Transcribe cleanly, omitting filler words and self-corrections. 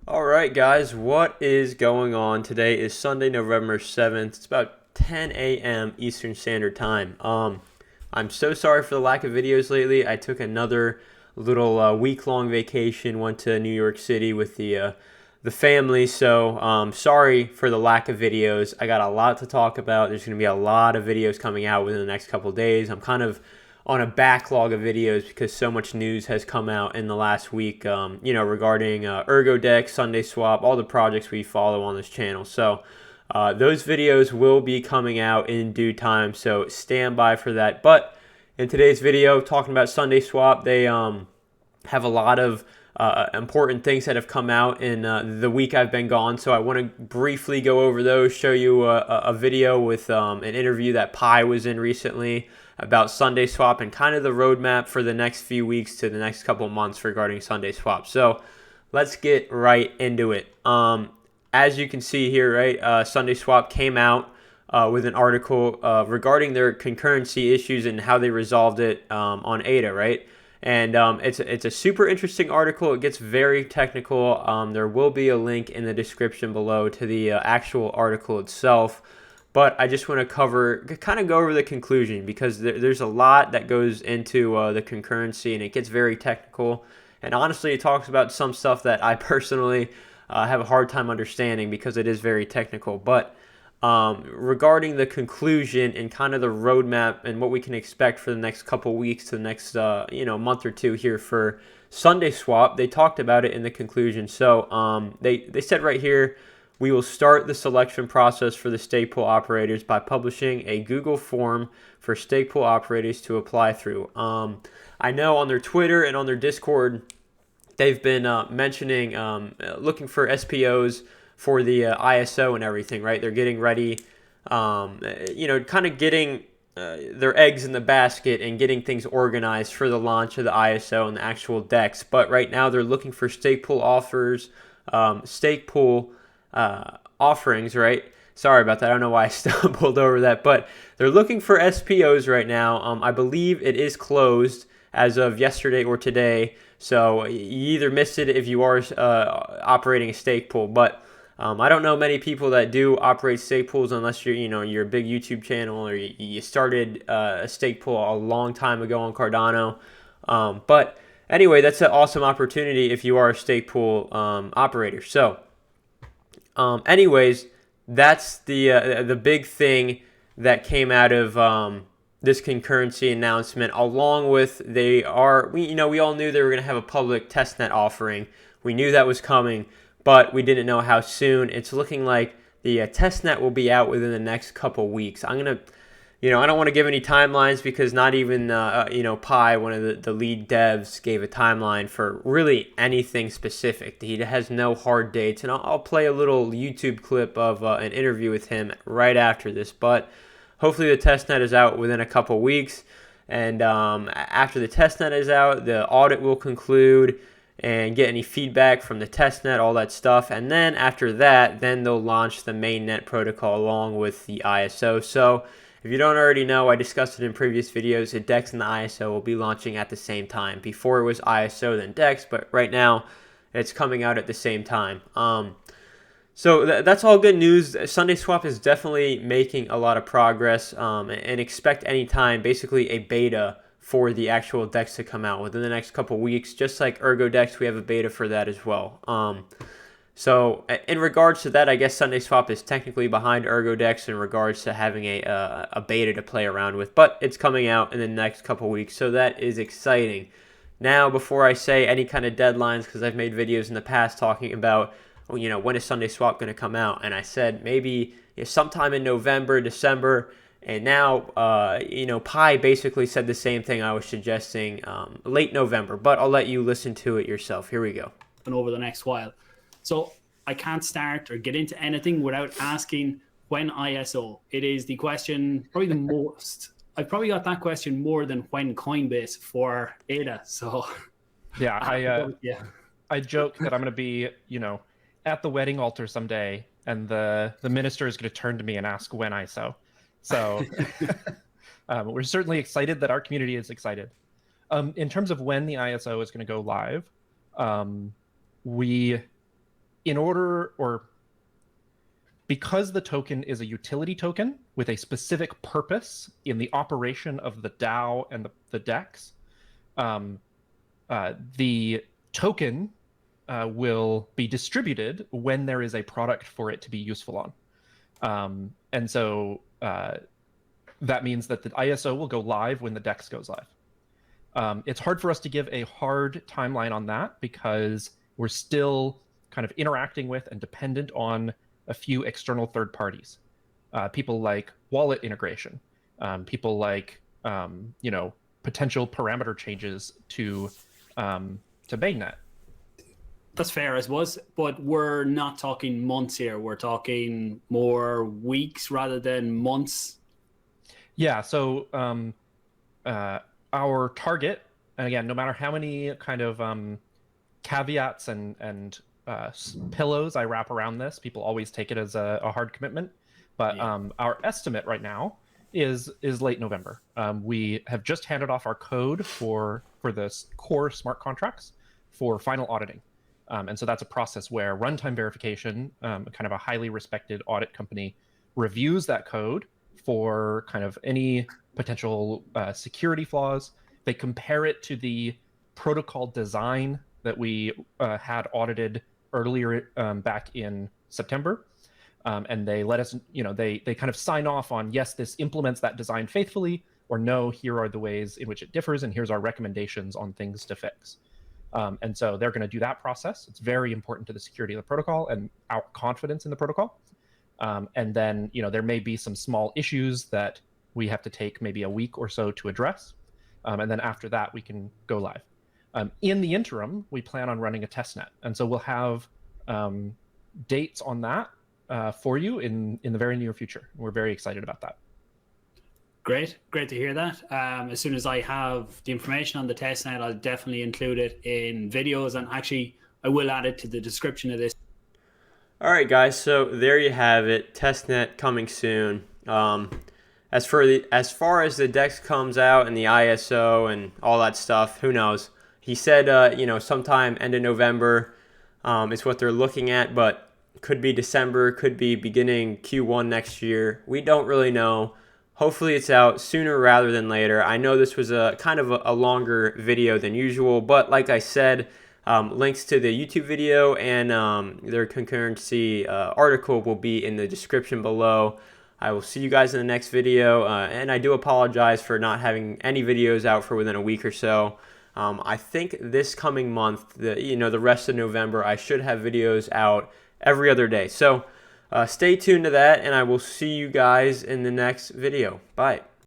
All right, guys, what is going on? Today is Sunday, November 7th. It's about 10 a.m. Eastern Standard Time. I'm so sorry for the lack of videos lately. I took another little week-long vacation, went to New York City with the family, so sorry for the lack of videos. I got a lot to talk about. There's going to be a lot of videos coming out within the next couple of days. I'm kind of on a backlog of videos because so much news has come out in the last week, regarding ErgoDex, SUNDAESWAP, all the projects we follow on this channel. So those videos will be coming out in due time, so stand by for that. But in today's video, talking about SUNDAESWAP, they have a lot of important things that have come out in the week I've been gone. So I want to briefly go over those, show you a video with an interview that Pi was in recently about SUNDAESWAP and kind of the roadmap for the next few weeks to the next couple months regarding SUNDAESWAP. So let's get right into it. As you can see here, right, SUNDAESWAP came out with an article regarding their concurrency issues and how they resolved it on ADA, right? And it's a super interesting article. It gets very technical. There will be a link in the description below to the actual article itself. But I just want to kind of go over the conclusion because there's a lot that goes into the concurrency and it gets very technical. And honestly, it talks about some stuff that I personally have a hard time understanding because it is very technical. But regarding the conclusion and kind of the roadmap and what we can expect for the next couple weeks to the next month or two here for SUNDAESWAP, they talked about it in the conclusion. So they said right here, we will start the selection process for the stake pool operators by publishing a Google form for stake pool operators to apply through. I know on their Twitter and on their Discord, they've been mentioning looking for SPOs for the ISO and everything, right? They're getting ready, kind of getting their eggs in the basket and getting things organized for the launch of the ISO and the actual DEX. But right now they're looking for stake pool offers, stake pool offerings, right? Sorry about that. I don't know why I stumbled over that, but they're looking for SPOs right now. I believe it is closed as of yesterday or today. So you either missed it if you are operating a stake pool, but I don't know many people that do operate stake pools unless you're a big YouTube channel or you started a stake pool a long time ago on Cardano. But anyway, that's an awesome opportunity if you are a stake pool operator. So anyways, that's the big thing that came out of this concurrency announcement, along with we all knew they were going to have a public testnet offering. We knew that was coming, but we didn't know how soon. It's looking like the testnet will be out within the next couple weeks. I don't want to give any timelines because not even Pi, one of the lead devs, gave a timeline for really anything specific. He has no hard dates, and I'll play a little YouTube clip of an interview with him right after this. But hopefully the testnet is out within a couple weeks, and after the testnet is out, the audit will conclude and get any feedback from the testnet, all that stuff. And then after that, then they'll launch the mainnet protocol along with the ISO. So if you don't already know, I discussed it in previous videos, the DEX and the ISO will be launching at the same time. Before it was ISO, then DEX, but right now it's coming out at the same time. So that's all good news. SUNDAESWAP is definitely making a lot of progress, and expect any time, basically a beta for the actual DEX to come out within the next couple weeks. Just like ErgoDex, we have a beta for that as well. So in regards to that, I guess SUNDAESWAP is technically behind ErgoDex in regards to having a beta to play around with, but it's coming out in the next couple weeks, so that is exciting. Now, before I say any kind of deadlines, because I've made videos in the past talking about, when is SUNDAESWAP going to come out, and I said maybe sometime in November, December. And now, Pi basically said the same thing I was suggesting, late November. But I'll let you listen to it yourself. Here we go. And over the next while. So I can't start or get into anything without asking when ISO. It is the question, probably the most. I've probably got that question more than when Coinbase for ADA. So yeah, I joke that I'm going to be, at the wedding altar someday, and the minister is going to turn to me and ask when ISO. So we're certainly excited that our community is excited. In terms of when the ISO is going to go live, we in order, or because the token is a utility token with a specific purpose in the operation of the DAO and the DEX, the token will be distributed when there is a product for it to be useful on. And so that means that the ISO will go live when the DEX goes live. It's hard for us to give a hard timeline on that because we're still kind of interacting with and dependent on a few external third parties, people like wallet integration, people like potential parameter changes to mainnet. That's fair, I suppose, but we're not talking months here. We're talking more weeks rather than months. Yeah. So our target, and again, no matter how many kind of caveats and pillows I wrap around this, people always take it as a hard commitment. But our estimate right now is late November. We have just handed off our code for the core smart contracts for final auditing. And so that's a process where runtime verification, kind of a highly respected audit company, reviews that code for kind of any potential security flaws. They compare it to the protocol design that we had audited earlier back in September. And they let us, they kind of sign off on, yes, this implements that design faithfully, or no, here are the ways in which it differs, and here's our recommendations on things to fix. And so they're going to do that process. It's very important to the security of the protocol and our confidence in the protocol. And then, there may be some small issues that we have to take maybe a week or so to address. And then after that, we can go live. In the interim, we plan on running a testnet. And so we'll have dates on that for you in the very near future. We're very excited about that. Great to hear that. As soon as I have the information on the testnet, I'll definitely include it in videos, and actually I will add it to the description of this. All right, guys, so there you have it. Testnet coming soon. As far as the DEX comes out and the ISO and all that stuff, who knows? He said, sometime end of November is what they're looking at, but could be December, could be beginning Q1 next year. We don't really know. Hopefully it's out sooner rather than later. I know this was a kind of a longer video than usual, but like I said, links to the YouTube video and their concurrency article will be in the description below. I will see you guys in the next video, and I do apologize for not having any videos out for within a week or so. I think this coming month, the rest of November, I should have videos out every other day. So stay tuned to that, and I will see you guys in the next video. Bye.